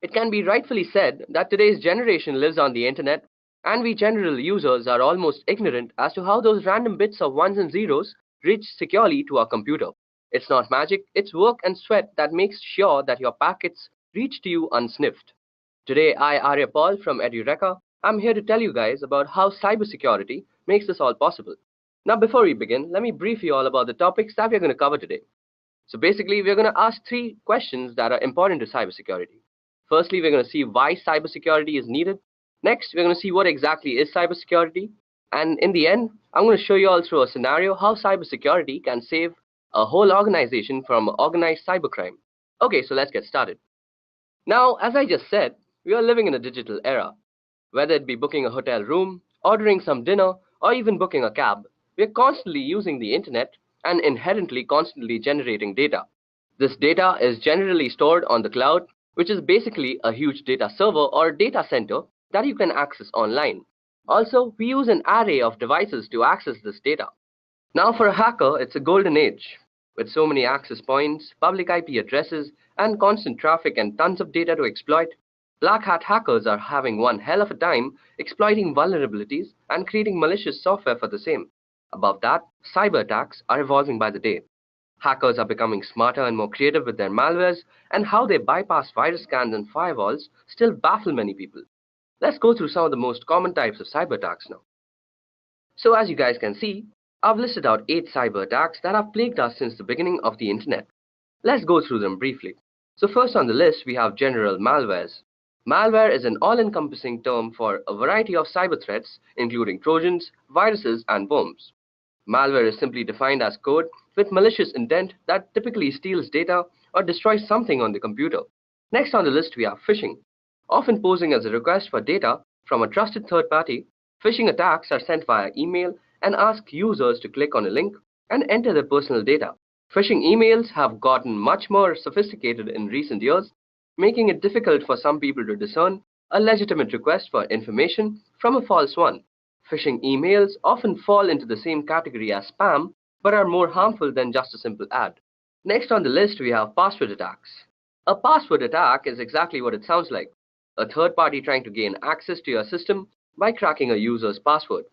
It can be rightfully said that today's generation lives on the internet, and we general users are almost ignorant as to how those random bits of ones and zeros reach securely to our computer. It's not magic, it's work and sweat that makes sure that your packets reach to you unsniffed. Today, I, Arya Paul from Edureka, I'm here to tell you guys about how cybersecurity makes this all possible. Now, before we begin, let me brief you all about the topics that we're going to cover today. So basically, we're going to ask three questions that are important to cybersecurity. Firstly, we're going to see why cybersecurity is needed. Next, we're going to see what exactly is cybersecurity. And in the end, I'm going to show you all through a scenario how cybersecurity can save a whole organization from organized cybercrime. Okay, so let's get started. Now, as I just said, we are living in a digital era. Whether it be booking a hotel room, ordering some dinner, or even booking a cab, we're constantly using the internet and inherently constantly generating data. This data is generally stored on the cloud, which is basically a huge data server or data center that you can access online. Also, we use an array of devices to access this data. Now for a hacker, it's a golden age. With so many access points, public IP addresses, and constant traffic and tons of data to exploit, black hat hackers are having one hell of a time exploiting vulnerabilities and creating malicious software for the same. Above that, cyber attacks are evolving by the day. Hackers are becoming smarter and more creative with their malwares, and how they bypass virus scans and firewalls still baffle many people. Let's go through some of the most common types of cyber attacks now. So as you guys can see, I've listed out 8 cyber attacks that have plagued us since the beginning of the internet. Let's go through them briefly. So first on the list we have general malwares. Malware is an all-encompassing term for a variety of cyber threats, including trojans, viruses, and worms. Malware is simply defined as code with malicious intent that typically steals data or destroys something on the computer. Next on the list we have phishing. Often posing as a request for data from a trusted third party, phishing attacks are sent via email and ask users to click on a link and enter their personal data. Phishing emails have gotten much more sophisticated in recent years, making it difficult for some people to discern a legitimate request for information from a false one. Phishing emails often fall into the same category as spam, but are more harmful than just a simple ad. Next on the list we have password attacks. A password attack is exactly what it sounds like. A third party trying to gain access to your system by cracking a user's password.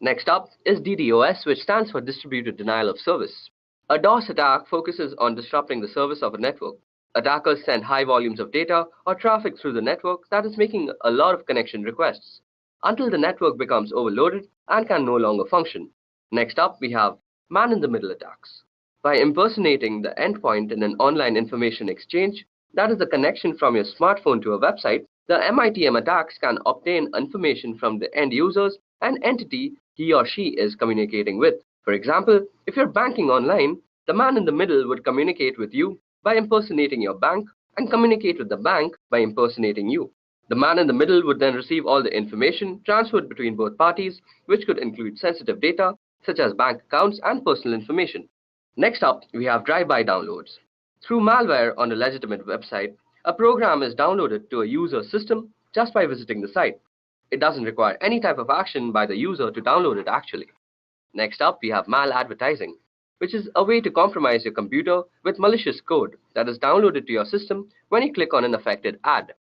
Next up is DDoS, which stands for Distributed Denial of Service. A DOS attack focuses on disrupting the service of a network. Attackers send high volumes of data or traffic through the network that is making a lot of connection requests, until the network becomes overloaded and can no longer function. Next up, we have man-in-the-middle attacks. By impersonating the endpoint in an online information exchange, that is the connection from your smartphone to a website, the MITM attacks can obtain information from the end users and entity he or she is communicating with. For example, if you're banking online, the man in the middle would communicate with you by impersonating your bank and communicate with the bank by impersonating you. The man in the middle would then receive all the information transferred between both parties, which could include sensitive data such as bank accounts and personal information. Next up, we have drive-by downloads. Through malware on a legitimate website, a program is downloaded to a user's system just by visiting the site. It doesn't require any type of action by the user to download it actually. Next up, we have maladvertising, which is a way to compromise your computer with malicious code that is downloaded to your system when you click on an affected ad.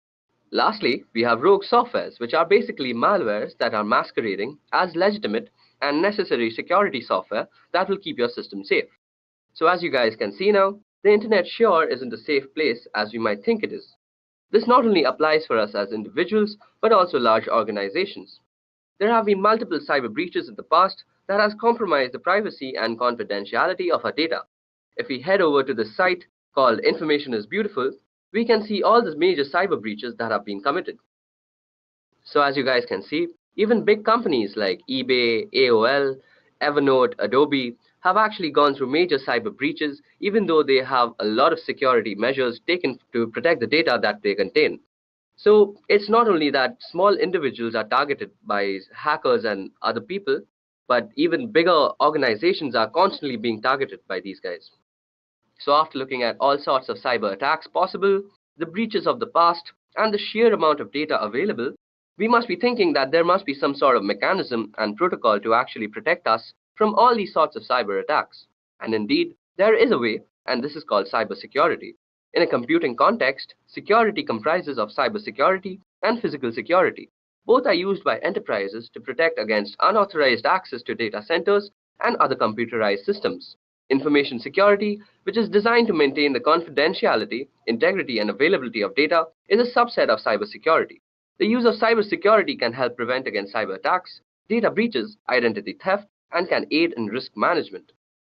Lastly, we have rogue softwares, which are basically malwares that are masquerading as legitimate and necessary security software that will keep your system safe. So as you guys can see now, the internet sure isn't a safe place as we might think it is. This not only applies for us as individuals, but also large organizations. There have been multiple cyber breaches in the past that has compromised the privacy and confidentiality of our data. If we head over to the site called Information is Beautiful, we can see all the major cyber breaches that have been committed. So as you guys can see, even big companies like eBay, AOL, Evernote, Adobe have actually gone through major cyber breaches, even though they have a lot of security measures taken to protect the data that they contain. So it's not only that small individuals are targeted by hackers and other people, but even bigger organizations are constantly being targeted by these guys. So after looking at all sorts of cyber attacks possible, the breaches of the past, and the sheer amount of data available, we must be thinking that there must be some sort of mechanism and protocol to actually protect us from all these sorts of cyber attacks. And indeed, there is a way, and this is called cybersecurity. In a computing context, security comprises of cybersecurity and physical security. Both are used by enterprises to protect against unauthorized access to data centers and other computerized systems. Information security, which is designed to maintain the confidentiality, integrity, and availability of data, is a subset of cybersecurity. The use of cybersecurity can help prevent against cyber attacks, data breaches, identity theft, and can aid in risk management.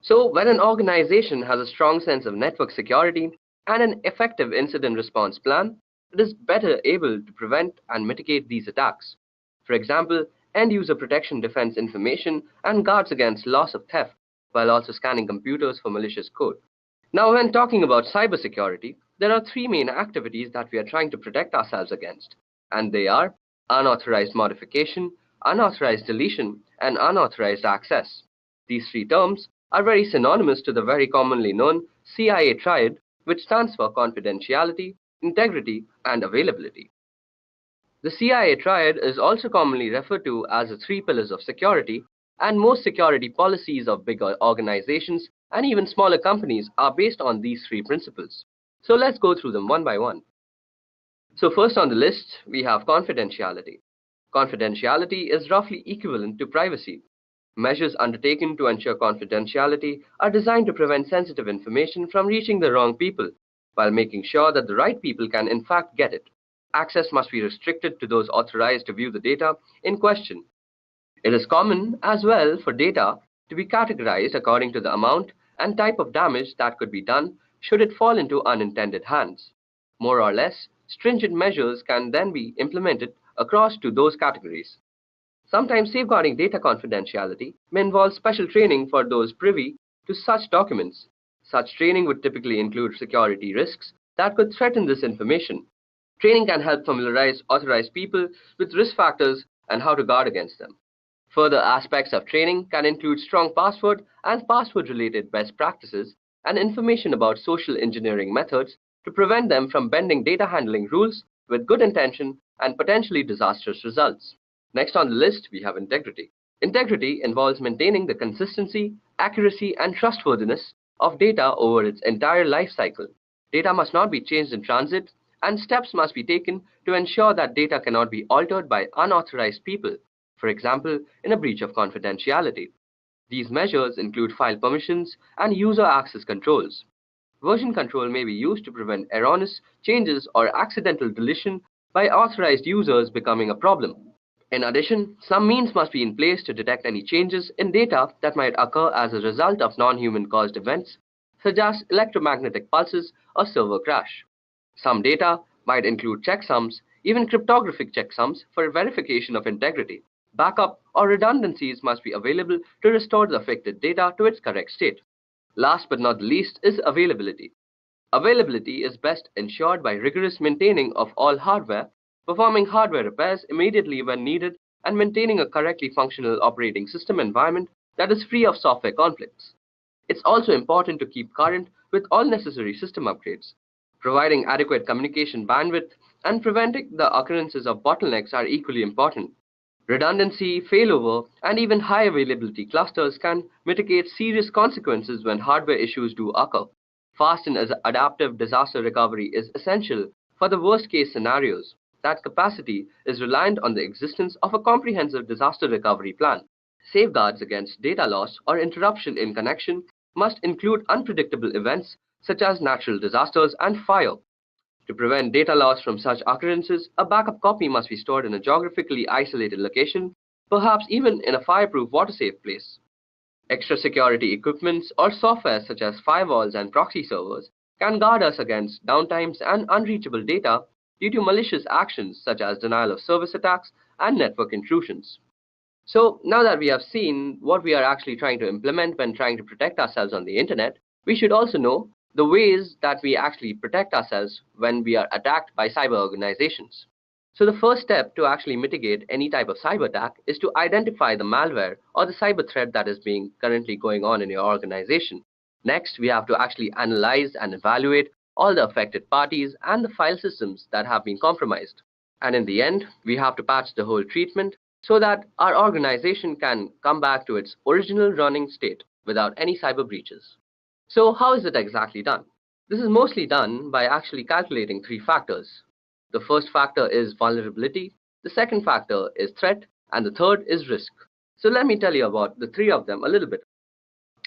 So, when an organization has a strong sense of network security and an effective incident response plan, it is better able to prevent and mitigate these attacks. For example, end user protection defends information and guards against loss of theft, while also scanning computers for malicious code. Now, when talking about cybersecurity, there are three main activities that we are trying to protect ourselves against, and they are unauthorized modification, unauthorized deletion, and unauthorized access. These three terms are very synonymous to the very commonly known CIA triad, which stands for confidentiality, integrity, and availability. The CIA triad is also commonly referred to as the three pillars of security, and most security policies of bigger organizations and even smaller companies are based on these three principles. So let's go through them one by one. So first on the list, we have confidentiality. Confidentiality is roughly equivalent to privacy. Measures undertaken to ensure confidentiality are designed to prevent sensitive information from reaching the wrong people, while making sure that the right people can in fact get it. Access must be restricted to those authorized to view the data in question. It is common as well for data to be categorized according to the amount and type of damage that could be done should it fall into unintended hands. More or less, stringent measures can then be implemented across to those categories. Sometimes safeguarding data confidentiality may involve special training for those privy to such documents. Such training would typically include security risks that could threaten this information. Training can help familiarize authorized people with risk factors and how to guard against them. Further aspects of training can include strong password and password-related best practices and information about social engineering methods to prevent them from bending data handling rules with good intention and potentially disastrous results. Next on the list, we have integrity. Integrity involves maintaining the consistency, accuracy, and trustworthiness of data over its entire life cycle. Data must not be changed in transit, and steps must be taken to ensure that data cannot be altered by unauthorized people, for example, in a breach of confidentiality. These measures include file permissions and user access controls. Version control may be used to prevent erroneous changes or accidental deletion by authorized users becoming a problem. In addition, some means must be in place to detect any changes in data that might occur as a result of non-human caused events, such as electromagnetic pulses or server crash. Some data might include checksums, even cryptographic checksums for verification of integrity. Backup or redundancies must be available to restore the affected data to its correct state. Last but not the least is availability. Availability is best ensured by rigorous maintaining of all hardware, performing hardware repairs immediately when needed, and maintaining a correctly functional operating system environment that is free of software conflicts. It's also important to keep current with all necessary system upgrades. Providing adequate communication bandwidth and preventing the occurrences of bottlenecks are equally important. Redundancy, failover, and even high availability clusters can mitigate serious consequences when hardware issues do occur. Fast and adaptive disaster recovery is essential for the worst-case scenarios. That capacity is reliant on the existence of a comprehensive disaster recovery plan. Safeguards against data loss or interruption in connection must include unpredictable events such as natural disasters and fire. To prevent data loss from such occurrences, a backup copy must be stored in a geographically isolated location, perhaps even in a fireproof water-safe place. Extra security equipments or software such as firewalls and proxy servers can guard us against downtimes and unreachable data due to malicious actions such as denial of service attacks and network intrusions. So now that we have seen what we are actually trying to implement when trying to protect ourselves on the internet, we should also know the ways that we actually protect ourselves when we are attacked by cyber organizations. So the first step to actually mitigate any type of cyber attack is to identify the malware or the cyber threat that is being currently going on in your organization. Next, we have to actually analyze and evaluate all the affected parties and the file systems that have been compromised. And in the end, we have to patch the whole treatment so that our organization can come back to its original running state without any cyber breaches. So how is it exactly done? This is mostly done by actually calculating three factors. The first factor is vulnerability, the second factor is threat, and the third is risk. So let me tell you about the three of them a little bit.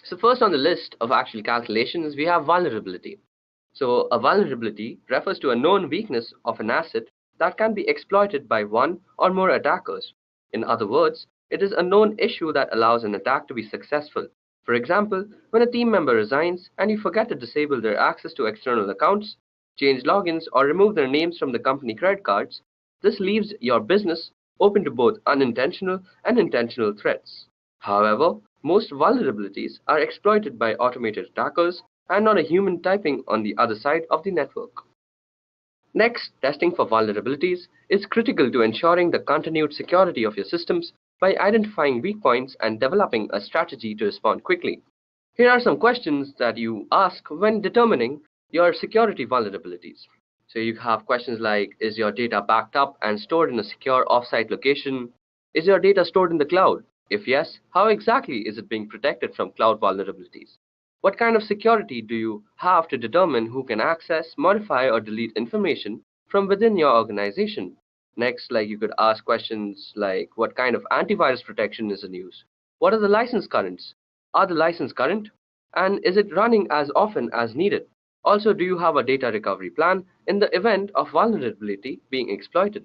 So first on the list of actual calculations, we have vulnerability. So a vulnerability refers to a known weakness of an asset that can be exploited by one or more attackers. In other words, it is a known issue that allows an attack to be successful. For example, when a team member resigns and you forget to disable their access to external accounts, change logins, or remove their names from the company credit cards, this leaves your business open to both unintentional and intentional threats. However, most vulnerabilities are exploited by automated attackers and not a human typing on the other side of the network. Next, testing for vulnerabilities is critical to ensuring the continued security of your systems by identifying weak points and developing a strategy to respond quickly. Here are some questions that you ask when determining your security vulnerabilities. So you have questions like, is your data backed up and stored in a secure offsite location? Is your data stored in the cloud? If yes, how exactly is it being protected from cloud vulnerabilities? What kind of security do you have to determine who can access, modify, or delete information from within your organization? Next, like you could ask questions like, what kind of antivirus protection is in use? What are the license currents? Are the license current? And is it running as often as needed? Also, do you have a data recovery plan in the event of vulnerability being exploited?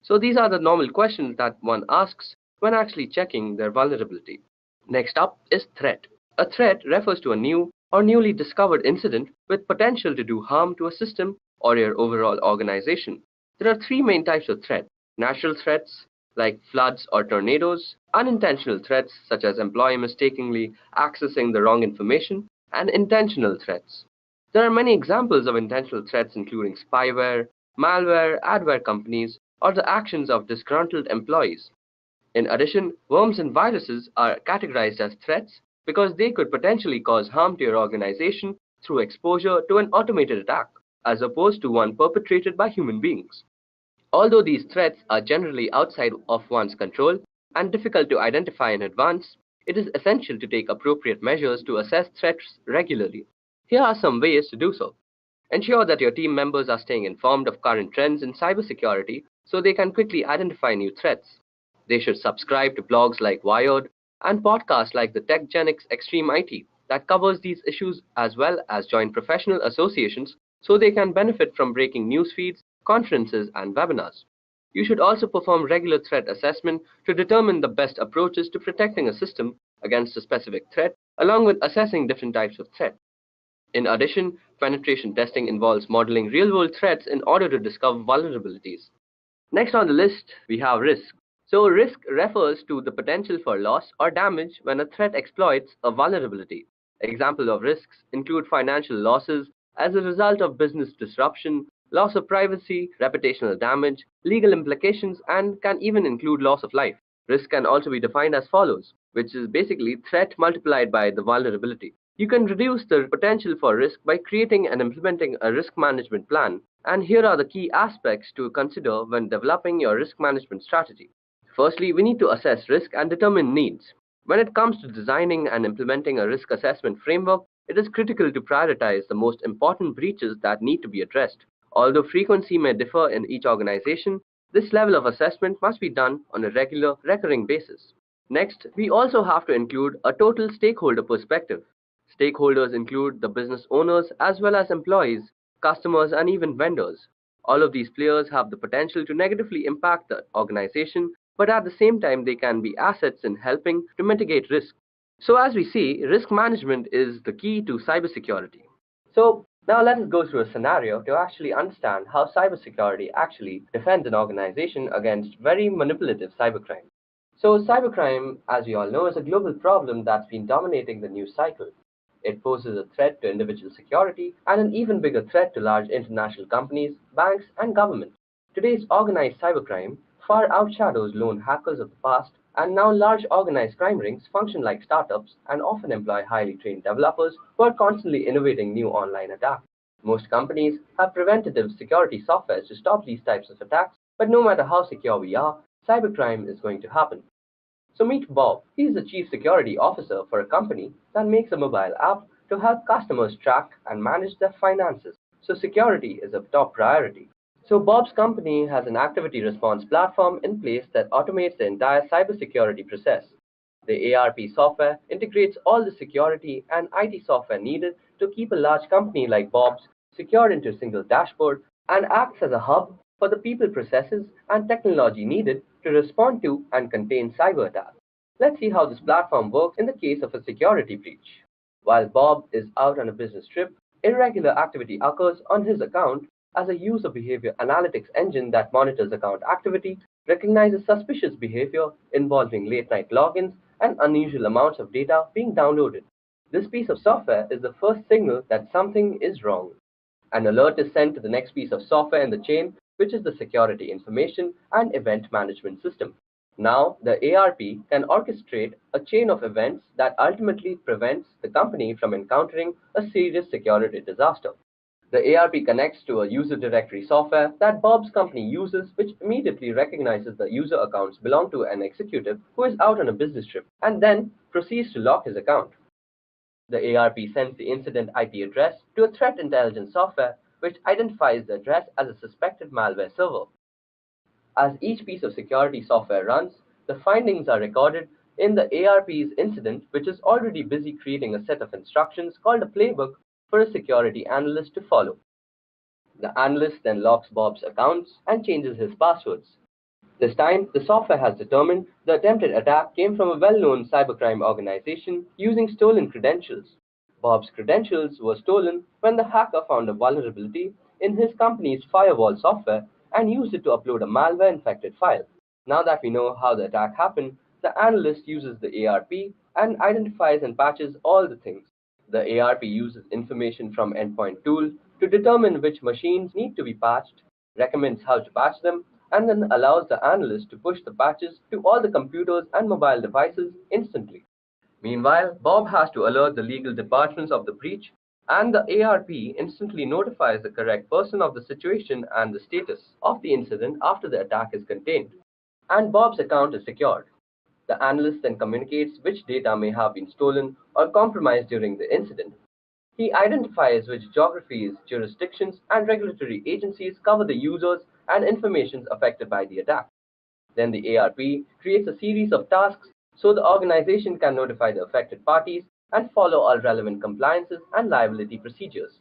So these are the normal questions that one asks when actually checking their vulnerability. Next up is threat. A threat refers to a new or newly discovered incident with potential to do harm to a system or your overall organization. There are three main types of threat: natural threats like floods or tornadoes, unintentional threats such as employee mistakenly accessing the wrong information, and intentional threats. There are many examples of intentional threats including spyware, malware, adware companies, or the actions of disgruntled employees. In addition, worms and viruses are categorized as threats because they could potentially cause harm to your organization through exposure to an automated attack, as opposed to one perpetrated by human beings. Although these threats are generally outside of one's control and difficult to identify in advance, it is essential to take appropriate measures to assess threats regularly. Here are some ways to do so. Ensure that your team members are staying informed of current trends in cybersecurity so they can quickly identify new threats. They should subscribe to blogs like Wired and podcasts like the TechGenics Extreme IT that covers these issues, as well as join professional associations so they can benefit from breaking news feeds, conferences, and webinars. You should also perform regular threat assessment to determine the best approaches to protecting a system against a specific threat, along with assessing different types of threat. In addition, penetration testing involves modeling real-world threats in order to discover vulnerabilities. Next on the list, we have risk. So risk refers to the potential for loss or damage when a threat exploits a vulnerability. Examples of risks include financial losses as a result of business disruption, loss of privacy, reputational damage, legal implications, and can even include loss of life. Risk can also be defined as follows, which is basically threat multiplied by the vulnerability. You can reduce the potential for risk by creating and implementing a risk management plan, and here are the key aspects to consider when developing your risk management strategy. Firstly, we need to assess risk and determine needs. When it comes to designing and implementing a risk assessment framework, it is critical to prioritize the most important breaches that need to be addressed. Although frequency may differ in each organization, this level of assessment must be done on a regular, recurring basis. Next, we also have to include a total stakeholder perspective. Stakeholders include the business owners as well as employees, customers, and even vendors. All of these players have the potential to negatively impact the organization, but at the same time, they can be assets in helping to mitigate risk. So, as we see, risk management is the key to cybersecurity. So, now let us go through a scenario to actually understand how cybersecurity actually defends an organization against very manipulative cybercrime. So, cybercrime, as we all know, is a global problem that's been dominating the news cycle. It poses a threat to individual security and an even bigger threat to large international companies, banks, and government. Today's organized cybercrime far outshadows lone hackers of the past, and now large organized crime rings function like startups and often employ highly trained developers who are constantly innovating new online attacks. Most companies have preventative security software to stop these types of attacks, but no matter how secure we are, cybercrime is going to happen. So meet Bob. He is the chief security officer for a company that makes a mobile app to help customers track and manage their finances. So security is a top priority. So Bob's company has an activity response platform in place that automates the entire cybersecurity process. The ARP software integrates all the security and IT software needed to keep a large company like Bob's secured into a single dashboard and acts as a hub for the people, processes, and technology needed to respond to and contain cyber attacks. Let's see how this platform works in the case of a security breach. While Bob is out on a business trip, irregular activity occurs on his account as a user behavior analytics engine that monitors account activity, recognizes suspicious behavior involving late night logins, and unusual amounts of data being downloaded. This piece of software is the first signal that something is wrong. An alert is sent to the next piece of software in the chain, which is the Security Information and Event Management System. Now, the ARP can orchestrate a chain of events that ultimately prevents the company from encountering a serious security disaster. The ARP connects to a user directory software that Bob's company uses, which immediately recognizes the user accounts belong to an executive who is out on a business trip and then proceeds to lock his account. The ARP sends the incident IP address to a threat intelligence software which identifies the address as a suspected malware server. As each piece of security software runs, the findings are recorded in the ARP's incident, which is already busy creating a set of instructions called a playbook for a security analyst to follow. The analyst then locks Bob's accounts and changes his passwords. This time, the software has determined the attempted attack came from a well-known cybercrime organization using stolen credentials. Bob's credentials were stolen when the hacker found a vulnerability in his company's firewall software and used it to upload a malware-infected file. Now that we know how the attack happened, the analyst uses the ARP and identifies and patches all the things. The ARP uses information from Endpoint Tool to determine which machines need to be patched, recommends how to patch them, and then allows the analyst to push the patches to all the computers and mobile devices instantly. Meanwhile, Bob has to alert the legal departments of the breach, and the ARP instantly notifies the correct person of the situation and the status of the incident after the attack is contained. And Bob's account is secured. The analyst then communicates which data may have been stolen or compromised during the incident. He identifies which geographies, jurisdictions, and regulatory agencies cover the users and information affected by the attack. Then the ARP creates a series of tasks so the organization can notify the affected parties and follow all relevant compliances and liability procedures.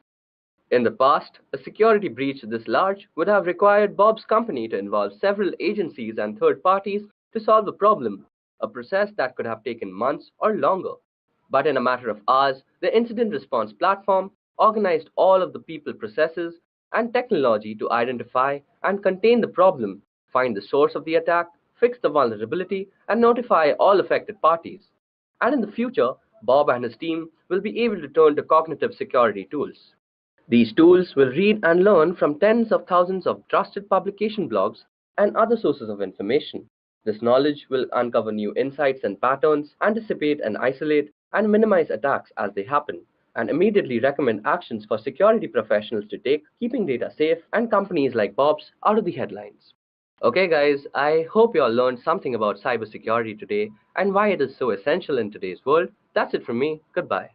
In the past, a security breach this large would have required Bob's company to involve several agencies and third parties to solve the problem, a process that could have taken months or longer. But in a matter of hours, the incident response platform organized all of the people, processes, and technology to identify and contain the problem, find the source of the attack, fix the vulnerability, and notify all affected parties. And in the future, Bob and his team will be able to turn to cognitive security tools. These tools will read and learn from tens of thousands of trusted publication blogs and other sources of information. This knowledge will uncover new insights and patterns, anticipate and isolate, and minimize attacks as they happen, and immediately recommend actions for security professionals to take, keeping data safe and companies like Bob's out of the headlines. Okay guys, I hope you all learned something about cybersecurity today and why it is so essential in today's world. That's it from me. Goodbye.